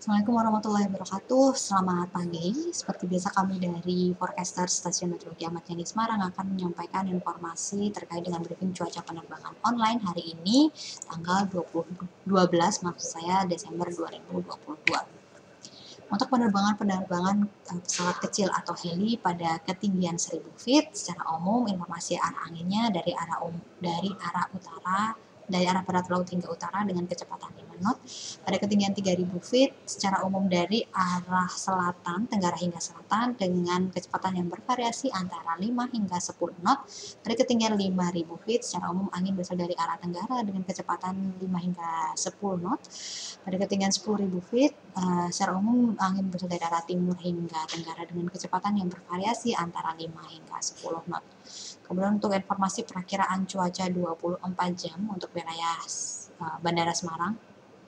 Assalamualaikum warahmatullahi wabarakatuh. Selamat pagi. Seperti biasa kami dari Forecaster Stasiun Meteorologi Ahmad Yani Semarang akan menyampaikan informasi terkait dengan briefing cuaca penerbangan online hari ini tanggal 12 maksud saya Desember 2022. Untuk penerbangan pesawat kecil atau heli pada ketinggian 1000 feet, secara umum informasi arah anginnya dari arah barat laut hingga utara dengan kecepatan 5 knot. Pada ketinggian 3000 feet, secara umum dari arah selatan, tenggara hingga selatan dengan kecepatan yang bervariasi antara 5 hingga 10 knot. Pada ketinggian 5000 feet, secara umum angin berasal dari arah tenggara dengan kecepatan 5 hingga 10 knot. Pada ketinggian 10.000 feet, secara umum angin berasal dari arah timur hingga tenggara dengan kecepatan yang bervariasi antara 5 hingga 10 knot. Kemudian untuk informasi perakiraan cuaca 24 jam untuk wilayah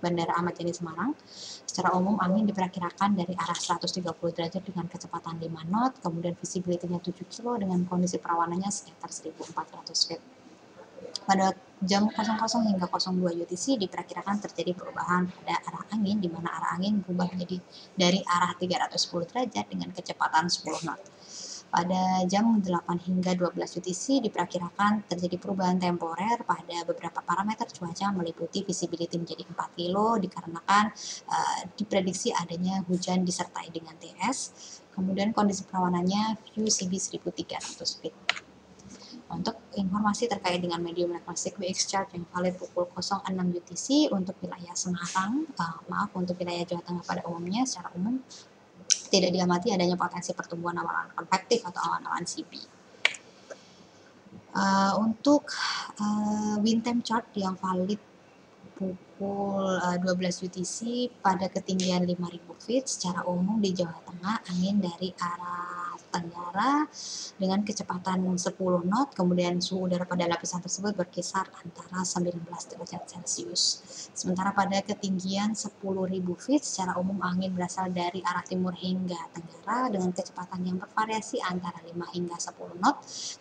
Bandara Ahmad Yani Semarang, secara umum angin diperkirakan dari arah 130 derajat dengan kecepatan 5 knot, kemudian visibility-nya 7 kilo dengan kondisi perawanannya sekitar 1400 feet. Pada jam 00 hingga 02 UTC diperkirakan terjadi perubahan pada arah angin, di mana arah angin berubah menjadi dari arah 310 derajat dengan kecepatan 10 knot. Pada jam 8 hingga 12 UTC diperkirakan terjadi perubahan temporer pada beberapa parameter cuaca meliputi visibility menjadi 4 kilo dikarenakan diprediksi adanya hujan disertai dengan TS. Kemudian kondisi perawanannya view CB 1300 feet. Untuk informasi terkait dengan medium electrostatic WX chart yang valid pukul 06 UTC untuk wilayah Semarang, untuk wilayah Jawa Tengah pada umumnya secara umum tidak diamati adanya potensi pertumbuhan awan-awan konvektif atau awan-awan CP. Untuk wind time chart yang valid pukul 12 UTC pada ketinggian 5000 feet, secara umum di Jawa Tengah angin dari arah tenggara dengan kecepatan 10 knot, kemudian suhu udara pada lapisan tersebut berkisar antara 19 derajat Celcius. Sementara pada ketinggian 10.000 feet, secara umum angin berasal dari arah timur hingga tenggara dengan kecepatan yang bervariasi antara 5 hingga 10 knot,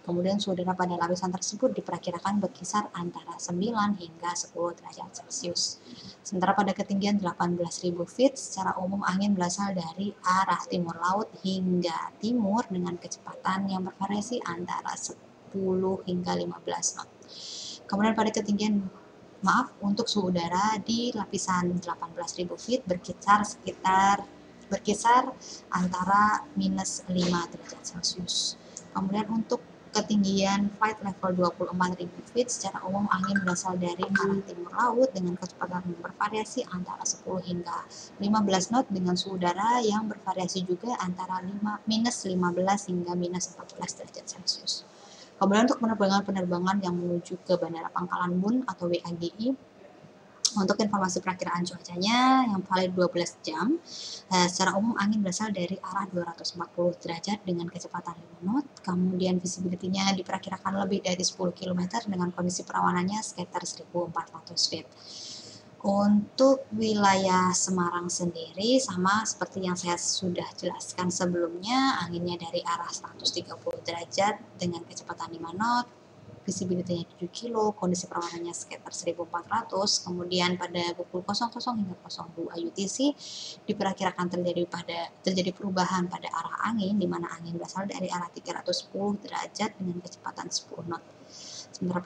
kemudian suhu udara pada lapisan tersebut diperkirakan berkisar antara 9 hingga 10 derajat Celcius. Sementara pada ketinggian 18.000 feet, secara umum angin berasal dari arah timur laut hingga timur dengan kecepatan yang bervariasi antara 10 hingga 15 knot. Kemudian pada ketinggian untuk suhu udara di lapisan 18.000 feet berkisar antara minus 5 derajat Celcius. Kemudian untuk ketinggian flight level 24.000 feet, secara umum angin berasal dari arah timur laut dengan kecepatan yang bervariasi antara 10 hingga 15 knot dengan suhu udara yang bervariasi juga antara minus 15 hingga minus 14 derajat Celcius. Kemudian untuk penerbangan yang menuju ke Bandara Pangkalan Bun atau WAGI, untuk informasi perakiraan cuacanya yang valid 12 jam, secara umum angin berasal dari arah 240 derajat dengan kecepatan 5 knot, kemudian visibility-nya diperkirakan lebih dari 10 km dengan kondisi perawanannya sekitar 1400 feet. Untuk wilayah Semarang sendiri sama seperti yang saya sudah jelaskan sebelumnya, anginnya dari arah 130 derajat dengan kecepatan 5 knot, visibility-nya 7 kilo, kondisi perawanannya sekitar 1400, kemudian pada pukul 00 hingga 02 UTC diperkirakan terjadi perubahan pada arah angin, di mana angin berasal dari arah 310 derajat dengan kecepatan 10 knot. Sementara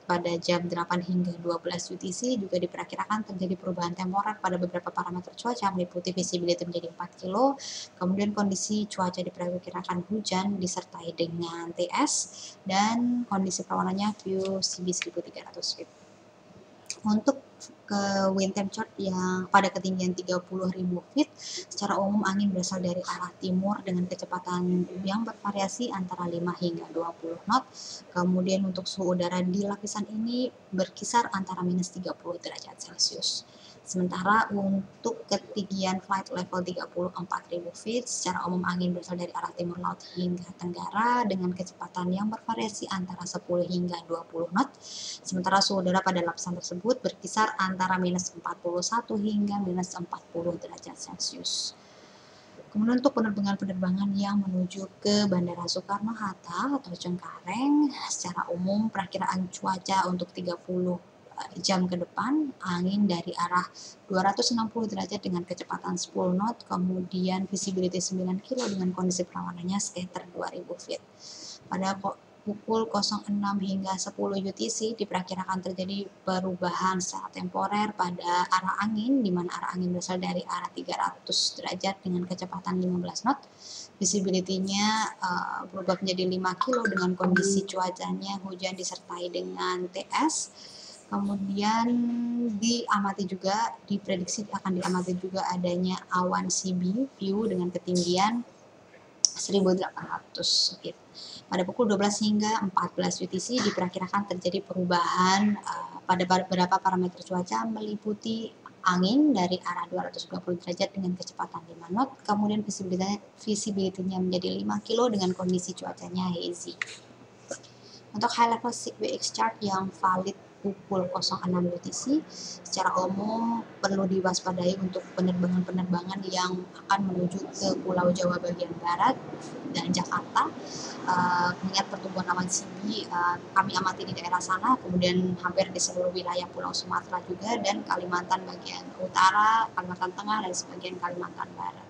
pada jam 8 hingga 12 UTC juga diperkirakan terjadi perubahan temporer pada beberapa parameter cuaca meliputi visibility menjadi 4 kilo, kemudian kondisi cuaca diperkirakan hujan disertai dengan TS, dan kondisi perawanannya view CB 1300 feet. Untuk ke wind time chart yang pada ketinggian 30.000 feet, secara umum angin berasal dari arah timur dengan kecepatan yang bervariasi antara 5 hingga 20 knot. Kemudian untuk suhu udara di lapisan ini berkisar antara minus 30 derajat Celcius. Sementara untuk ketinggian flight level 34.000 feet, secara umum angin berasal dari arah timur laut hingga tenggara dengan kecepatan yang bervariasi antara 10 hingga 20 knot. Sementara suhu udara pada lapisan tersebut berkisar antara minus 41 hingga minus 40 derajat Celcius. Kemudian untuk penerbangan yang menuju ke Bandara Soekarno-Hatta atau Cengkareng, secara umum perakiraan cuaca untuk 30 jam ke depan, angin dari arah 260 derajat dengan kecepatan 10 knot, kemudian visibility 9 kilo dengan kondisi perawanannya sekitar 2000 feet. Pada pukul 06 hingga 10 UTC diperkirakan terjadi perubahan secara temporer pada arah angin, di mana arah angin berasal dari arah 300 derajat dengan kecepatan 15 knot. Visibility-nya berubah menjadi 5 kilo dengan kondisi cuacanya hujan disertai dengan TS. Kemudian diprediksi akan diamati juga adanya awan CB view dengan ketinggian 1800 feet. Pada pukul 12 hingga 14 UTC diperkirakan terjadi perubahan pada beberapa parameter cuaca meliputi angin dari arah 220 derajat dengan kecepatan 5 knot, kemudian visibility-nya menjadi 5 kilo dengan kondisi cuacanya hazy. Untuk high level SIGWX chart yang valid pukul 06 UTC, secara umum perlu diwaspadai untuk penerbangan-penerbangan yang akan menuju ke Pulau Jawa bagian barat dan Jakarta. Mengingat pertumbuhan awan CB kami amati di daerah sana, kemudian hampir di seluruh wilayah Pulau Sumatera juga, dan Kalimantan bagian utara, Kalimantan Tengah, dan sebagian Kalimantan Barat.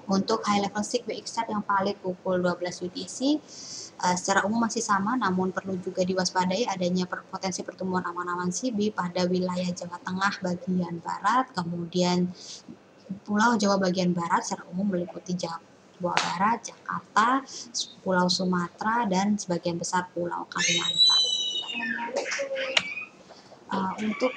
Untuk high level SIGWX chart yang valid pukul 12 UTC, secara umum masih sama, namun perlu juga diwaspadai adanya potensi pertumbuhan awan-awan CB pada wilayah Jawa Tengah bagian barat, kemudian Pulau Jawa bagian barat secara umum meliputi Jawa Barat, Jakarta, Pulau Sumatera, dan sebagian besar Pulau Kalimantan. Untuk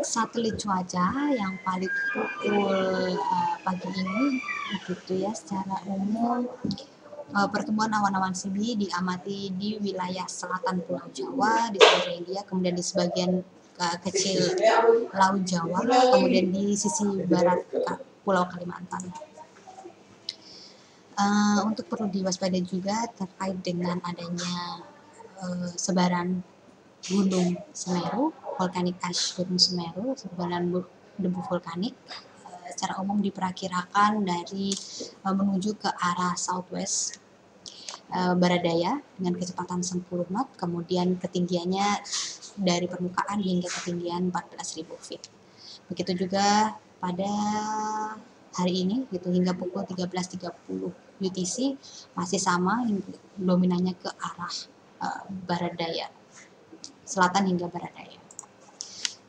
satelit cuaca yang valid pukul pagi ini, begitu ya, secara umum pertumbuhan awan-awan CB diamati di wilayah selatan Pulau Jawa, di seluruh India, kemudian di sebagian kecil Laut Jawa, kemudian di sisi barat Pulau Kalimantan. Untuk perlu diwaspadai juga terkait dengan adanya sebaran Gunung Semeru, volcanic ash Gunung Semeru, sebaran debu vulkanik. Secara umum diperkirakan dari menuju ke arah southwest barat daya dengan kecepatan 10 knot, kemudian ketinggiannya dari permukaan hingga ketinggian 14.000 feet. Begitu juga pada hari ini gitu, hingga pukul 13.30 UTC masih sama, dominannya ke arah barat daya, selatan hingga barat daya.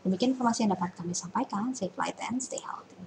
Demikian informasi yang dapat kami sampaikan. Safe flight and stay healthy.